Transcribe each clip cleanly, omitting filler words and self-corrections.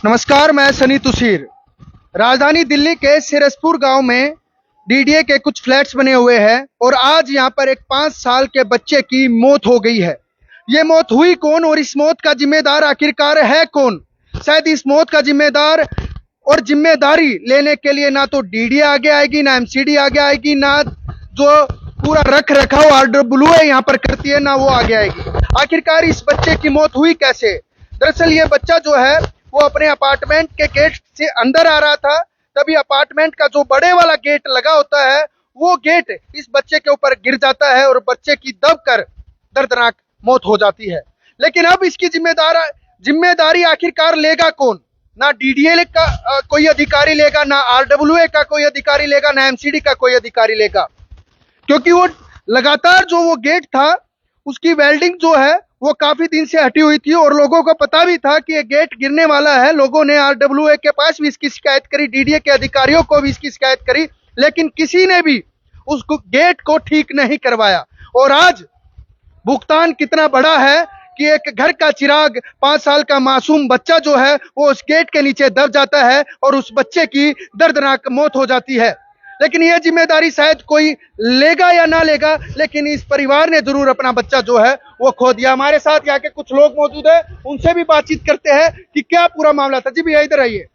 नमस्कार, मैं सनी तुसीर। राजधानी दिल्ली के सिरसपुर गांव में डीडीए के कुछ फ्लैट्स बने हुए हैं और आज यहां पर एक 5 साल के बच्चे की मौत हो गई है। ये मौत हुई कौन और इस मौत का जिम्मेदार आखिरकार है कौन? शायद इस मौत का जिम्मेदार और जिम्मेदारी लेने के लिए ना तो डीडीए आगे आएगी, ना एमसीडी आगे आएगी, ना जो पूरा रख रखाव आरडब्ल्यूए यहाँ पर करती है, ना वो आगे आएगी। आखिरकार इस बच्चे की मौत हुई कैसे? दरअसल ये बच्चा जो है वो अपने अपार्टमेंट के गेट से अंदर आ रहा था, तभी अपार्टमेंट का जो बड़े वाला गेट लगा होता है वो गेट इस बच्चे के ऊपर गिर जाता है और बच्चे की दबकर दर्दनाक मौत हो जाती है। लेकिन अब इसकी जिम्मेदारी आखिरकार लेगा कौन? ना डीडीए का कोई अधिकारी लेगा, ना आरडब्ल्यूए का कोई अधिकारी लेगा, ना एमसीडी का कोई अधिकारी लेगा, क्योंकि वो लगातार जो वो गेट था उसकी वेल्डिंग जो है वो काफी दिन से हटी हुई थी और लोगों को पता भी था कि ये गेट गिरने वाला है। लोगों ने आरडब्ल्यूए के पास भी इसकी शिकायत करी, डीडीए के अधिकारियों को भी इसकी शिकायत करी, लेकिन किसी ने भी उस गेट को ठीक नहीं करवाया। और आज भुगतान कितना बड़ा है कि एक घर का चिराग 5 साल का मासूम बच्चा जो है वो उस गेट के नीचे दब जाता है और उस बच्चे की दर्दनाक मौत हो जाती है। लेकिन यह जिम्मेदारी शायद कोई लेगा या ना लेगा, लेकिन इस परिवार ने जरूर अपना बच्चा जो है वो खो दिया। हमारे साथ यहाँ के कुछ लोग मौजूद है, उनसे भी बातचीत करते हैं कि क्या पूरा मामला था। जी भैया इधर आइए,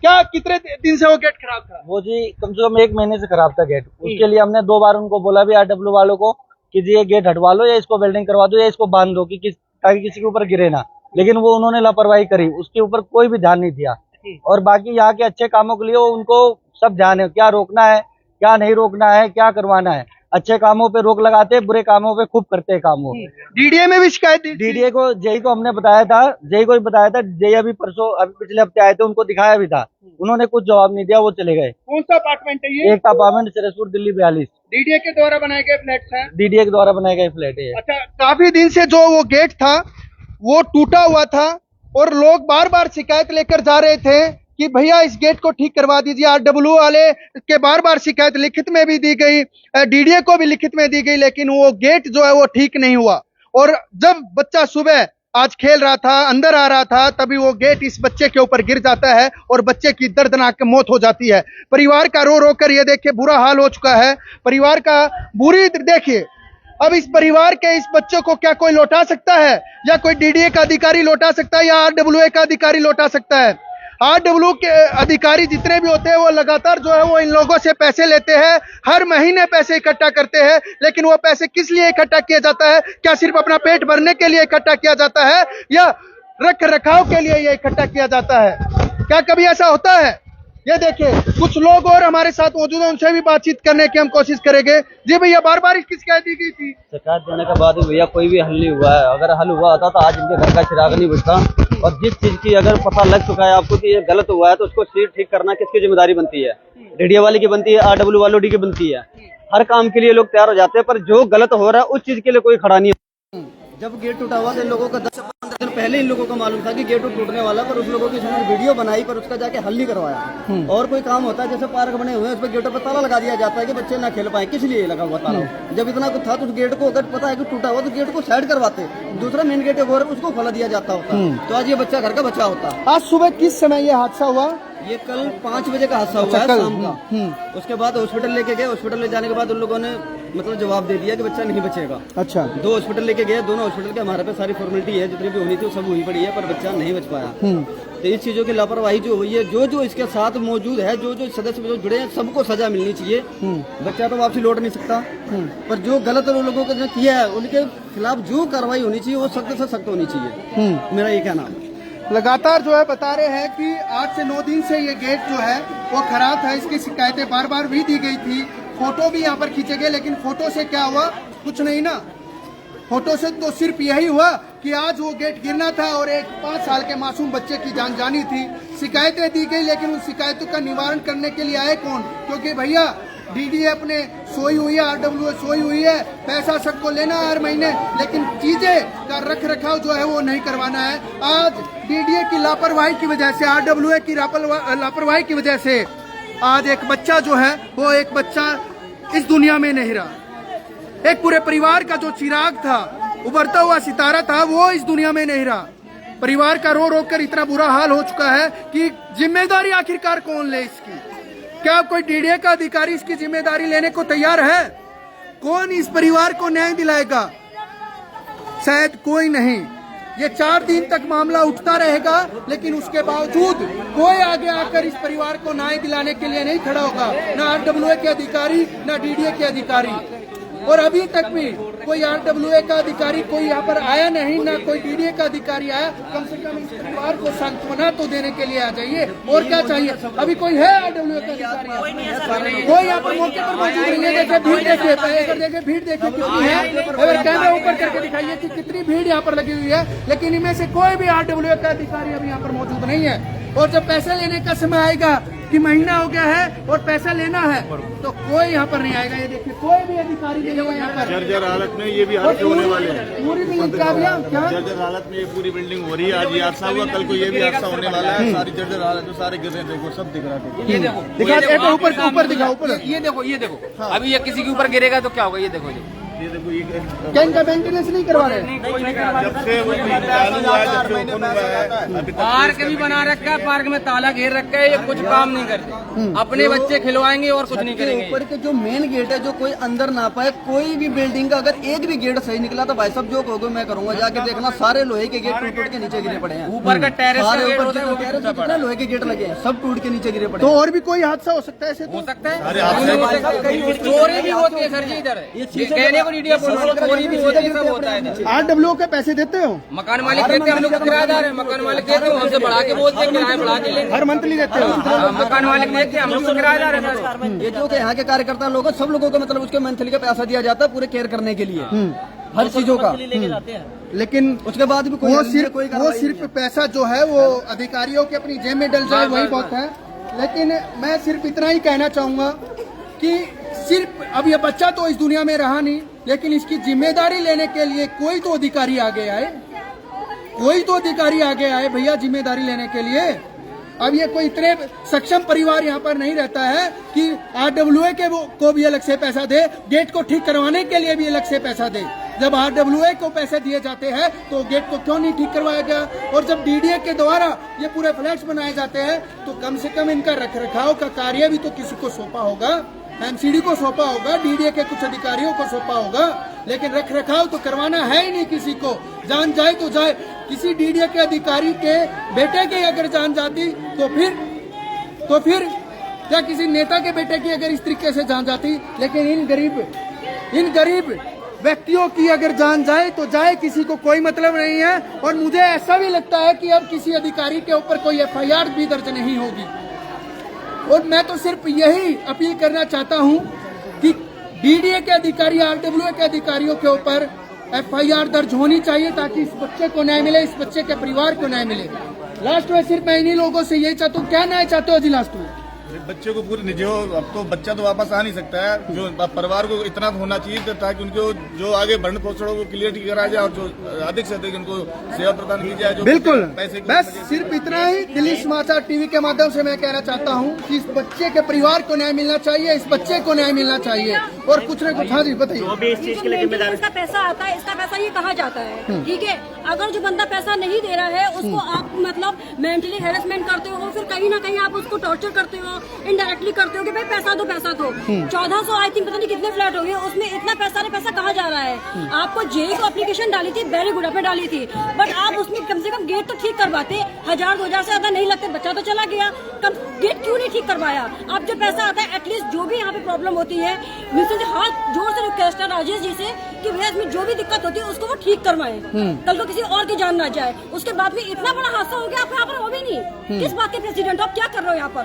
क्या कितने दिन से वो गेट खराब था? वो जी कम से कम 1 महीने से खराब था गेट। उसके लिए हमने 2 बार उनको बोला भी आरडब्ल्यू वालों को कि जी ये गेट हटवा लो या इसको वेल्डिंग करवा दो या इसको बांध दो कि ताकि किसी के ऊपर गिरे ना, लेकिन वो उन्होंने लापरवाही करी, उसके ऊपर कोई भी ध्यान नहीं दिया। और बाकी यहाँ के अच्छे कामों के लिए उनको सब ध्यान है, क्या रोकना है क्या नहीं रोकना है, क्या करवाना है। अच्छे कामों पे रोक लगाते, बुरे कामों पे खूब करते हैं काम वो। डीडीए में भी शिकायत दी? डीडीए को जेई को हमने बताया था, जेई को भी बताया था। जेई अभी परसों अभी पिछले हफ्ते आए थे, उनको दिखाया भी था, उन्होंने कुछ जवाब नहीं दिया, वो चले गए। कौन सा अपार्टमेंट है ये? एक अपार्टमेंट सिरसपुर दिल्ली 42 डीडीए के द्वारा बनाए गए फ्लैट है? डीडीए के द्वारा बनाए गए फ्लैट है। अच्छा, काफी दिन से जो वो गेट था वो टूटा हुआ था और लोग बार बार शिकायत लेकर जा रहे थे कि भैया इस गेट को ठीक करवा दीजिए। आरडब्ल्यू वाले के बार बार शिकायत लिखित में भी दी गई, डीडीए को भी लिखित में दी गई, लेकिन वो गेट जो है वो ठीक नहीं हुआ। और जब बच्चा सुबह आज खेल रहा था, अंदर आ रहा था, तभी वो गेट इस बच्चे के ऊपर गिर जाता है और बच्चे की दर्दनाक मौत हो जाती है। परिवार का रो रो कर ये देखिए बुरा हाल हो चुका है। परिवार का बुरी देखिए, अब इस परिवार के इस बच्चों को क्या कोई लौटा सकता है, या कोई डीडीए का अधिकारी लौटा सकता है, या आरडब्ल्यूए का अधिकारी लौटा सकता है? आरडब्ल्यू के अधिकारी जितने भी होते हैं वो लगातार जो है वो इन लोगों से पैसे लेते हैं, हर महीने पैसे इकट्ठा करते हैं, लेकिन वो पैसे किस लिए इकट्ठा किया जाता है? क्या सिर्फ अपना पेट भरने के लिए इकट्ठा किया जाता है या रख रखाव के लिए ये इकट्ठा किया जाता है? क्या कभी ऐसा होता है? ये देखिए कुछ लोग और हमारे साथ मौजूद हैं, उनसे भी बातचीत करने की हम कोशिश करेंगे। जी भैया, बार बार इसकी शिकायत दी गई थी, शिकायत देने के बाद भैया कोई भी हल नहीं हुआ है। अगर हल हुआ होता तो आज इनके घर का चिराग नहीं बुझता। और जिस चीज की अगर पता लग चुका है आपको कि ये गलत हुआ है तो उसको ठीक करना किसकी जिम्मेदारी बनती है? डीडीए वाले की बनती है, आरडब्ल्यू वालों की बनती है। हर काम के लिए लोग तैयार हो जाते हैं, पर जो गलत हो रहा है उस चीज के लिए कोई खड़ा नहीं है। जब गेट टूटा हुआ तो इन लोगों का 10 से 15 दिन पहले इन लोगों को मालूम था कि गेट टूटने वाला, पर उस लोगों की उन्होंने वीडियो बनाई पर उसका जाके हल नहीं करवाया। और कोई काम होता है जैसे पार्क बने हुए हैं, उस पर गेटों पर ताला लगा दिया जाता है कि बच्चे ना खेल पाए, किस लिए लगा हुआ ताला? जब इतना कुछ था तो उस गेट को अगर पता है कि टूटा हुआ तो गेट को साइड करवाते, दूसरा मेन गेट है उसको खोला दिया जाता होता, तो आज ये बच्चा घर का बच्चा होता। आज सुबह किस समय ये हादसा हुआ? ये कल 5 बजे का हादसा हुआ है शाम का। उसके बाद हॉस्पिटल लेके गए, हॉस्पिटल ले जाने के बाद उन लोगों ने मतलब जवाब दे दिया कि बच्चा नहीं बचेगा। अच्छा, 2 हॉस्पिटल लेके गए, दोनों हॉस्पिटल के हमारे पे सारी फॉर्मेलिटी है, जितनी भी होनी थी सब हुई पड़ी है, पर बच्चा नहीं बच पाया। तो इस चीजों की लापरवाही जो हुई है, जो इसके साथ मौजूद है, जो सदस्य जो जुड़े हैं, सबको सजा मिलनी चाहिए। बच्चा तो वापसी लौट नहीं सकता, पर जो गलत लोगों ने किया है उनके खिलाफ जो कार्रवाई होनी चाहिए वो सख्त से सख्त होनी चाहिए, मेरा ये कहना है। लगातार जो है बता रहे हैं कि 8 से 9 दिन से ये गेट जो है वो खराब था, इसकी शिकायतें बार बार भी दी गई थी, फोटो भी यहाँ पर खींचे गए, लेकिन फोटो से क्या हुआ? कुछ नहीं ना। फोटो से तो सिर्फ यही हुआ कि आज वो गेट गिरना था और एक 5 साल के मासूम बच्चे की जान जानी थी। शिकायतें दी गई, लेकिन उन शिकायतों का निवारण करने के लिए आए कौन? क्योंकि भैया डीडीए अपने सोई हुई है, आरडब्ल्यू सोई हुई है, पैसा सबको लेना है हर महीने, लेकिन चीजें का रख रखाव जो है वो नहीं करवाना है। आज डीडीए की लापरवाही की वजह से, आरडब्ल्यू की लापरवाही की वजह से आज एक बच्चा जो है वो एक बच्चा इस दुनिया में नहीं रहा। एक पूरे परिवार का जो चिराग था, उभरता हुआ सितारा था, वो इस दुनिया में नहीं रहा। परिवार का रो रो कर इतना बुरा हाल हो चुका है कि जिम्मेदारी आखिरकार कौन ले इसकी? क्या कोई डीडीए का अधिकारी इसकी जिम्मेदारी लेने को तैयार है? कौन इस परिवार को न्याय दिलाएगा? शायद कोई नहीं। ये 4 दिन तक मामला उठता रहेगा, लेकिन उसके बावजूद कोई आगे आकर इस परिवार को न्याय दिलाने के लिए नहीं खड़ा होगा, ना आरडब्ल्यूए के अधिकारी, ना डीडीए के अधिकारी। और अभी तक भी कोई आरडब्ल्यूए का अधिकारी कोई यहाँ पर आया नहीं, ना कोई डीडीए का अधिकारी आया। कम से कम इस परिवार को सांत्वना तो देने के लिए आ जाइए। और क्या चाहिए? अभी कोई है आरडब्ल्यूए का अधिकारी? कोई यहाँ पर मौके पर मौजूद नहीं है। देखिए भीड़, देखिए अगर देखिए भीड़ देखिए कितनी है। अगर कैमरा ऊपर करके दिखाइए कि कितनी भीड़ यहाँ पर लगी हुई है, लेकिन इनमें से कोई भी आरडब्ल्यूए का अधिकारी अभी यहाँ पर मौजूद नहीं है। और जब पैसे लेने का समय आएगा कि महीना हो गया है और पैसा लेना है, तो कोई यहाँ पर नहीं आएगा। ये देखिए कोई भी अधिकारी नहीं होगा यहाँ पर। जर्जर हालत में ये भी हादसे होने वाले हैं। पूरी बिल्डिंग क्या जर्जर हालत में ये पूरी बिल्डिंग हो रही है। आज ये हादसा हुआ, कल को ये भी हादसा होने वाला है। सारी जर्जर हालत में सारे गिर रहे, देखो सब दिख रहा है। ये देखो, ऊपर दिखाओ, ऊपर। ये देखो अभी ये किसी के ऊपर गिरेगा तो क्या होगा? ये देखो ये देखो ये क्या इनका मेंटेनेंस नहीं करवा रहे? जब से वो चालू हुआ है, जब से ओपन हुआ है, अभी तक पार्क भी बना रखा है, पार्क में ताला घेर रखा है, ये कुछ काम नहीं करते। अपने बच्चे खिलवाएंगे और कुछ नहीं करेंगे। ऊपर के जो मेन गेट है, जो कोई अंदर ना पाए, कोई भी बिल्डिंग का अगर एक भी गेट सही निकला तो भाई साहब जो कहोगे मैं करूंगा। जाके देखना सारे लोहे के गेट टूट के नीचे गिरे पड़े हैं। ऊपर का टेरेस का सारे गेट ऊपर होता है, वो भी टूटा पड़ा जितने लोहे के गेट लगे हैं सब टूट के नीचे गिरे पड़े तो हैं। और भी कोई हादसा हो सकता है ऐसे? हो सकता है। अरे चोरी भी होती है सर जी इधर। ये कहने को डीडीए चोरी भी होती है, सब होता है। आरडब्ल्यूओ के पैसे देते हो? मकान मालिक देते हैं, हम लोग किराएदार है। मकान मालिक देते हैं, हमसे बढ़ा के बोलते हैं, किराया बढ़ा के लेते हैं। हर मंथली देते हो? मकान मालिक देते हैं, हम लोग किराएदार है। ये जो कि यहाँ के कार्यकर्ता लोग हैं, सब लोगों को मतलब उसके मंथली का पैसा दिया जाता है पूरे केयर करने के लिए हर चीजों का। लेकिन उसके बाद भी वो सिर्फ पैसा जो है वो अधिकारियों के अपनी जेब में डल जाए वही बहुत है। लेकिन मैं सिर्फ इतना ही कहना चाहूंगा कि सिर्फ अब ये बच्चा तो इस दुनिया में रहा नहीं, लेकिन इसकी जिम्मेदारी लेने के लिए कोई तो अधिकारी आगे आए, कोई तो अधिकारी आगे आए भैया जिम्मेदारी लेने के लिए। अब ये कोई इतने सक्षम परिवार यहाँ पर नहीं रहता है कि आरडब्ल्यूए के को भी अलग से पैसा दे, गेट को ठीक करवाने के लिए भी अलग से पैसा दे। जब आरडब्ल्यूए को पैसे दिए जाते हैं तो गेट को क्यों नहीं ठीक करवाया गया? और जब डीडीए के द्वारा ये पूरे फ्लैट्स बनाए जाते हैं तो कम से कम इनका रखरखाव का कार्य भी तो किसी को सौंपा होगा, एमसीडी को सौंपा होगा, डीडीए के कुछ अधिकारियों को सौंपा होगा। लेकिन रखरखाव तो करवाना है ही नहीं किसी को। जान जाए तो जाए, किसी डीडीए के अधिकारी के बेटे की अगर जान जाती तो फिर या किसी नेता के बेटे की अगर इस तरीके से जान जाती। लेकिन इन गरीब व्यक्तियों की अगर जान जाए तो जाए, किसी को कोई मतलब नहीं है। और मुझे ऐसा भी लगता है कि अब किसी अधिकारी के ऊपर कोई एफआईआर भी दर्ज नहीं होगी। और मैं तो सिर्फ यही अपील करना चाहता हूं कि डीडीए के अधिकारी, आरडब्ल्यूए के अधिकारियों के ऊपर एफआईआर दर्ज होनी चाहिए ताकि इस बच्चे को न्याय मिले, इस बच्चे के परिवार को न्याय मिले। लास्ट में सिर्फ मैं इन्हीं लोगों से यही चाहता हूँ, क्या न्याय चाहते हो जी लास्ट में? बच्चे को पूरी जो अब तो बच्चा तो वापस आ नहीं सकता है। जो परिवार को इतना होना चाहिए ताकि उनको जो आगे भरण पोषण को क्लियर करा जाए और जो अधिक से अधिक उनको सेवा प्रदान की जाए। जो बिल्कुल, पैसे बस सिर्फ इतना ही दिल्ली समाचार टीवी के माध्यम से मैं कहना चाहता हूँ कि इस बच्चे के परिवार को न्याय मिलना चाहिए, इस बच्चे को न्याय मिलना चाहिए। और कुछ न कुछ। हाँ जी बताइए। इसका पैसा आता है, इसका पैसा ये कहा जाता है, ठीक है। अगर जो बंदा पैसा नहीं दे रहा है उसको आप मतलब मेंटली हेरेसमेंट करते हो, फिर कहीं ना कहीं आप उसको टॉर्चर करते हो, इनडायरेक्टली करते हो कि भाई पैसा दो पैसा दो। 1400 आई थिंक पता नहीं कितने फ्लैट हो गए, उसमें इतना पैसा कहाँ जा रहा है? आपको जेई को एप्लीकेशन डाली थी, वेरी गुड आपने डाली थी, बट आप उसमें कम से कम गेट तो ठीक करवाते। 1000-2000 से ज्यादा नहीं लगते, बच्चा तो चला गया, गेट क्यों नहीं ठीक करवाया? अब जो पैसा आता है एटलीस्ट जो भी यहाँ पे प्रॉब्लम होती है, हाथ जोर से रिक्वेस्ट है राजेश जी से कि भैया इसमें जो भी दिक्कत होती है उसको वो ठीक करवाएं, कल को किसी और की जान ना जाए। उसके बाद में इतना बड़ा हादसा हो गया, आप यहाँ पर हो भी नहीं। किस बात के प्रेसिडेंट आप क्या कर रहे हो यहाँ पर?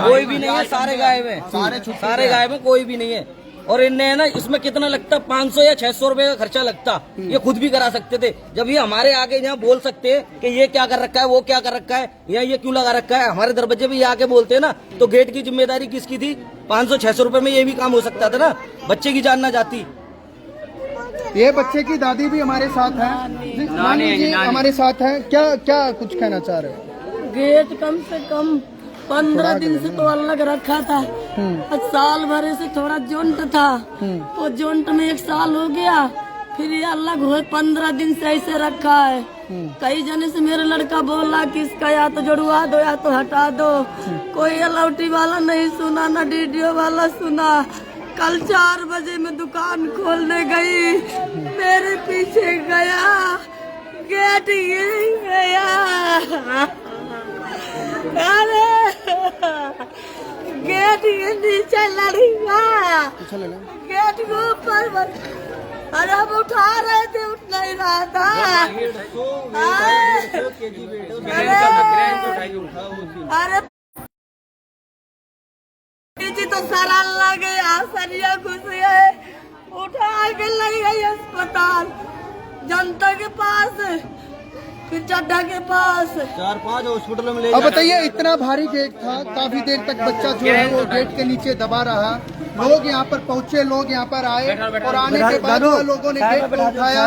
कोई भी नहीं है, सारे गायब है, सारे गायब है, कोई भी नहीं है। और इनने है ना इसमें कितना लगता, 500 या 600 रुपए का खर्चा लगता, ये खुद भी करा सकते थे। जब ये हमारे आगे यहाँ बोल सकते हैं कि ये क्या कर रखा है, वो क्या कर रखा है, या ये क्यों लगा रखा है, हमारे दरवाजे पे ये आके बोलते हैं ना, तो गेट की जिम्मेदारी किसकी थी? 500-600 रुपए में ये भी काम हो सकता था ना, बच्चे की जान ना जाती। ये बच्चे की दादी भी हमारे साथ है, नानी जी हमारे साथ है। क्या कुछ कहना चाह रहे हो? गेट कम से कम 15 दिन से तो अलग रखा था, साल भर से थोड़ा जोंट था, वो जोंट में 1 साल हो गया, फिर ये अल्लाह घोष 15 दिन से ऐसे रखा है। कई जने से मेरा लड़का बोला कि इसका या तो जुड़वा दो या तो हटा दो। कोई अलौटी वाला नहीं सुना, ना डीडीओ वाला सुना। कल 4 बजे मैं दुकान खोलने गई, मेरे पीछे गया, गेट गिर गया। अरे गेट के नीचे लड़ीगा, गेट के ऊपर अरे हम उठा रहे थे, उठ नहीं रहा था। अरे तो सारा लग गया, सरिया घुस गए, उठा के ले गई अस्पताल, जनता के पास, फिर चड्डा के पास, 4-5 हॉस्पिटलों में ले। अब बताइए, इतना भारी गेट था, काफी देर तक बच्चा जो है वो गेट के नीचे दबा रहा। लोग यहाँ पर पहुंचे, लोग यहाँ पर आए और आने के बाद लोगों ने गेट को उठाया।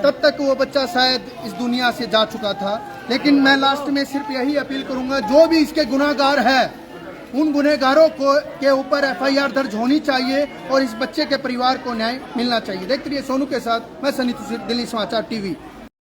तब तक वो बच्चा शायद इस दुनिया से जा चुका था। लेकिन मैं लास्ट में सिर्फ यही अपील करूंगा, जो भी इसके गुनाहगार है, उन गुनहगारों को के ऊपर FIR दर्ज होनी चाहिए और इस बच्चे के परिवार को न्याय मिलना चाहिए। देखते रहिए सोनू के साथ, मैं सनी तुसीर, दिल्ली समाचार TV।